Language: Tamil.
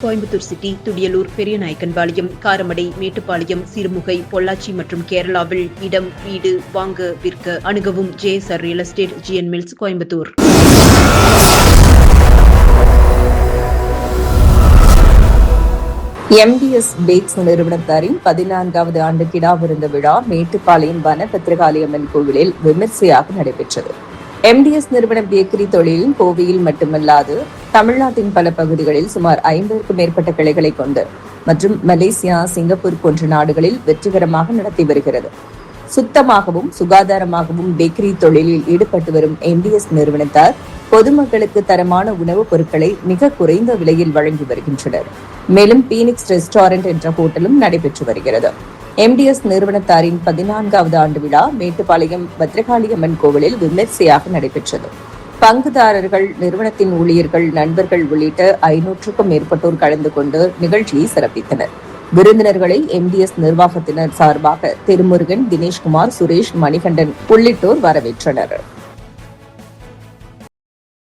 கோயம்புத்தூர் சிட்டி, துடியலூர், பெரியநாயக்கன்பாளையம், காரமடை, மேட்டுப்பாளையம், சிறுமுகை, பொள்ளாச்சி மற்றும் கேரளாவில் இடம், வீடு வாங்க விற்க அணுகவும் JSR real estate, GN mills, Coimbatore. MDS packs நிறுவனத்தாரின் 14வது ஆண்டு கிடா விருந்து விழா மேட்டுப்பாளையம் வன பத்திரகாளியம்மன் கோவிலில் விமர்சையாக நடைபெற்றது. MDS நிறுவனம் பேக்கரி தொழிலில் கோவையில் மட்டுமல்லாது தமிழ்நாட்டின் பல பகுதிகளில் சுமார் 50க்கும் மேற்பட்ட கிளைகளை கொண்டு மற்றும் மலேசியா, சிங்கப்பூர் போன்ற நாடுகளில் வெற்றிகரமாக நடத்தி வருகிறது. சுத்தமாகவும் சுகாதாரமாகவும் பேக்கரி தொழிலில் ஈடுபட்டு வரும் MDS நிறுவனத்தார் பொதுமக்களுக்கு தரமான உணவுப் பொருட்களை மிக குறைந்த விலையில் வழங்கி வருகின்றனர். மேலும் பீனிக்ஸ் ரெஸ்டாரண்ட் என்ற ஹோட்டலும் நடைபெற்று வருகிறது. MDS நிறுவனத்தாரின் 14வது ஆண்டு விழா மேட்டுப்பாளையம் பத்ரகாளியம்மன் கோவிலில் விமர்சையாக நடைபெற்றது. பங்குதாரர்கள், நிறுவனத்தின் ஊழியர்கள், நண்பர்கள் உள்ளிட்ட 500க்கும் மேற்பட்டோர் கலந்து கொண்டு நிகழ்ச்சியை சிறப்பித்தனர். விருந்தினர்களை MDS நிர்வாகத்தினர் சார்பாக திருமுருகன், தினேஷ்குமார், சுரேஷ், மணிகண்டன் உள்ளிட்டோர் வரவேற்றனர்.